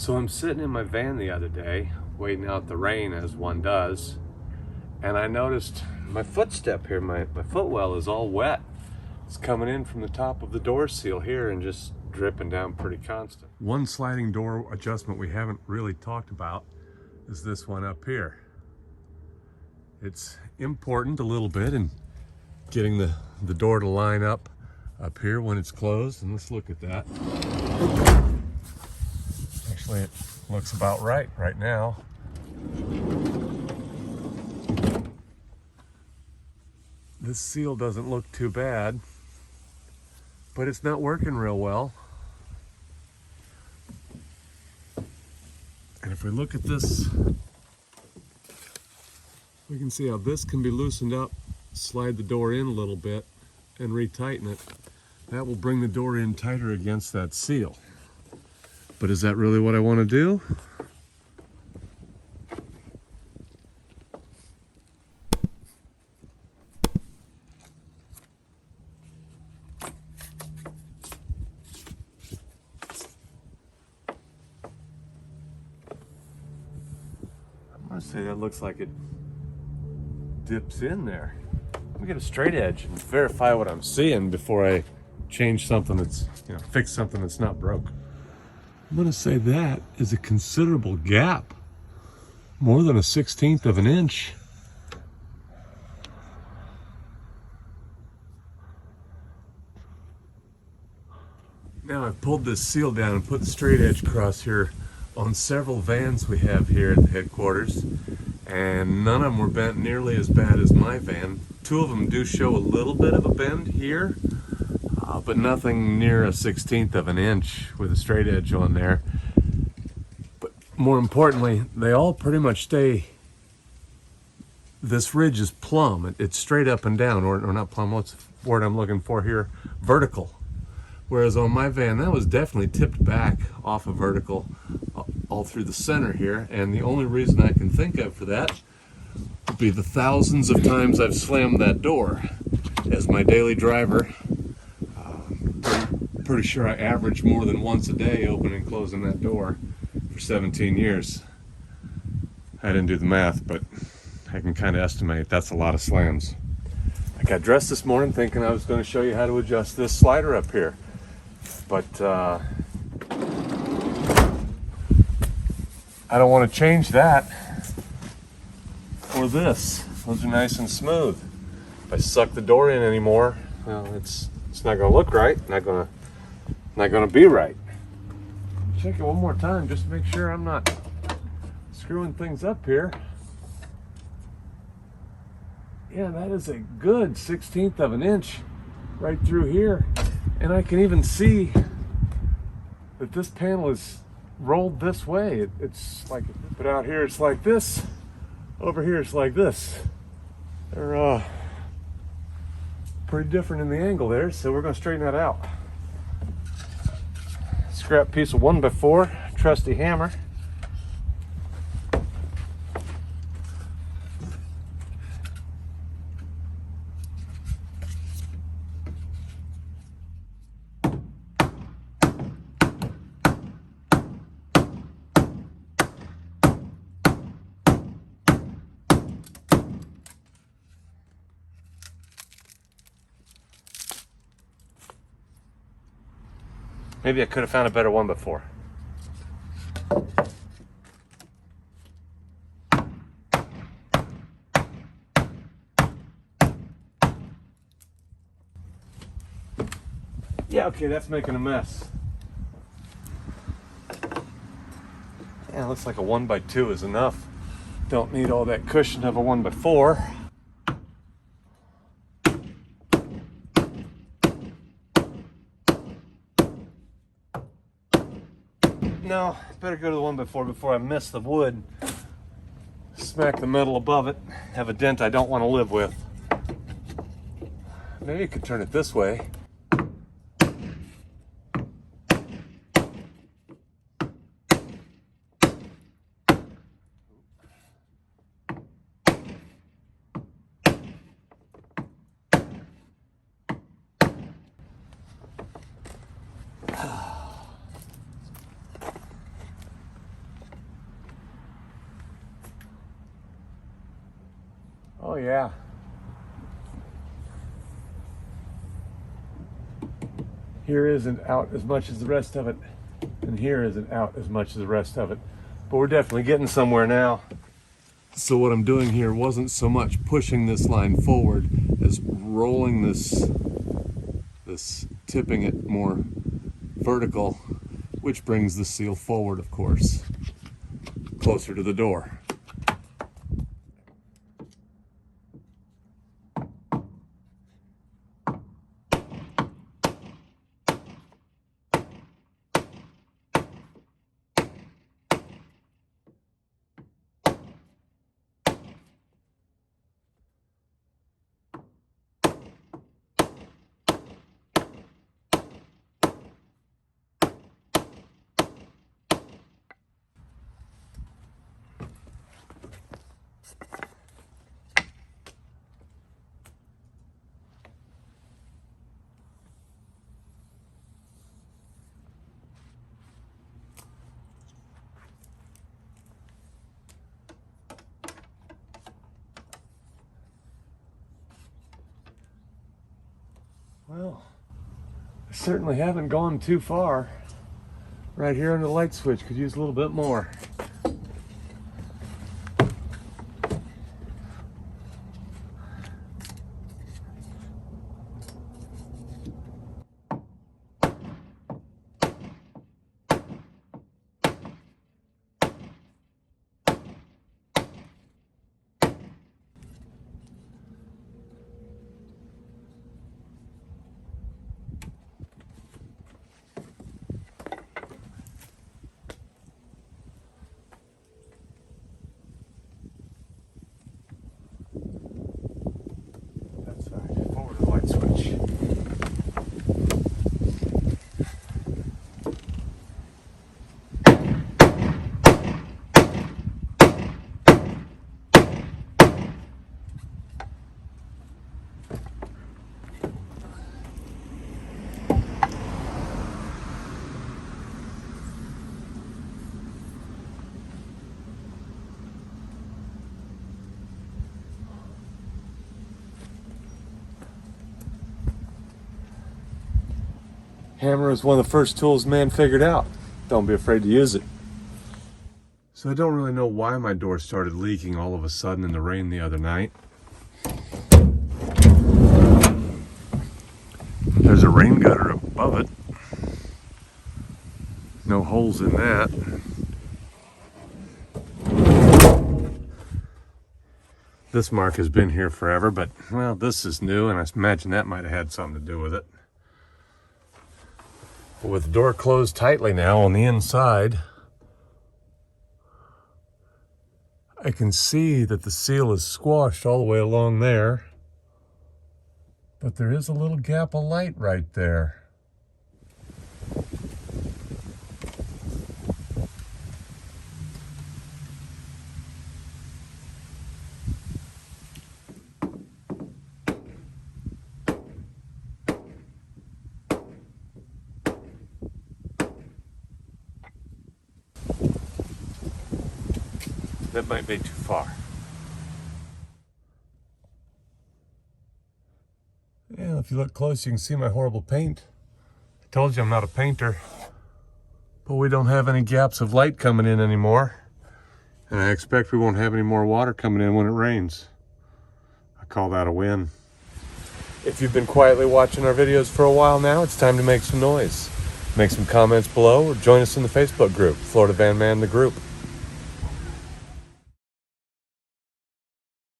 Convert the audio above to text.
So I'm sitting in my van the other day, waiting out the rain as one does, and I noticed my footstep here, my footwell is all wet. It's coming in from the top of the door seal here and just dripping down pretty constant. One sliding door adjustment we haven't really talked about is this one up here. It's important a little bit in getting the door to line up here when it's closed, and let's look at that. Actually, it looks about right now. This seal doesn't look too bad, but it's not working real well. And if we look at this, we can see how this can be loosened up, slide the door in a little bit, and retighten it. That will bring the door in tighter against that seal. But is that really what I want to do? I'm going to say that looks like it dips in there. Let me get a straight edge and verify what I'm seeing before I change something that's, fix something that's not broke. I'm going to say that is a considerable gap, more than 1/16 of an inch. Now I've pulled this seal down and put the straight edge across here on several vans we have here at the headquarters, and none of them were bent nearly as bad as my van. Two of them do show a little bit of a bend here, but nothing near 1/16 of an inch with a straight edge on there. But more importantly, they all pretty much stay, this ridge is plumb. It's straight up and down, or not plumb, what's the word I'm looking for here? Vertical. Whereas on my van, that was definitely tipped back off of vertical all through the center here. And the only reason I can think of for that would be the thousands of times I've slammed that door. As my daily driver, pretty sure I averaged more than once a day opening and closing that door for 17 years. I didn't do the math, but I can kind of estimate that's a lot of slams. I got dressed this morning thinking I was going to show you how to adjust this slider up here, but I don't want to change that for this. Those are nice and smooth. If I suck the door in anymore, well, it's not going to look right. Not going to be right. Check it one more time just to make sure I'm not screwing things up here. Yeah, that is a good 1/16 of an inch right through here. And I can even see that this panel is rolled this way. It's like, but out here it's like this. Over here it's like this. They're pretty different in the angle there, so we're going to straighten that out. Scrap piece of 1x4 trusty hammer. Maybe I could have found a better 1x4. Yeah, okay, that's making a mess. Yeah, it looks like a 1x2 is enough. Don't need all that cushion of a 1x4. No, better go to the 1x4 before I miss the wood. Smack the metal above it, have a dent I don't want to live with. Maybe you could turn it this way. Oh yeah. Here isn't out as much as the rest of it, and here isn't out as much as the rest of it. But we're definitely getting somewhere now. So what I'm doing here wasn't so much pushing this line forward as rolling this tipping it more vertical, which brings the seal forward, of course, closer to the door. Well, I certainly haven't gone too far. Right here on the light switch, could use a little bit more. Forward to the light switch. Hammer is one of the first tools man figured out. Don't be afraid to use it. So I don't really know why my door started leaking all of a sudden in the rain the other night. There's a rain gutter above it. No holes in that. This mark has been here forever, but well, this is new, and I imagine that might have had something to do with it. But with the door closed tightly now on the inside, I can see that the seal is squashed all the way along there, but there is a little gap of light right there. That might be too far. Yeah, if you look close, you can see my horrible paint. I told you I'm not a painter, but we don't have any gaps of light coming in anymore. And I expect we won't have any more water coming in when it rains. I call that a win. If you've been quietly watching our videos for a while now, it's time to make some noise. Make some comments below or join us in the Facebook group, Florida Van Man the Group.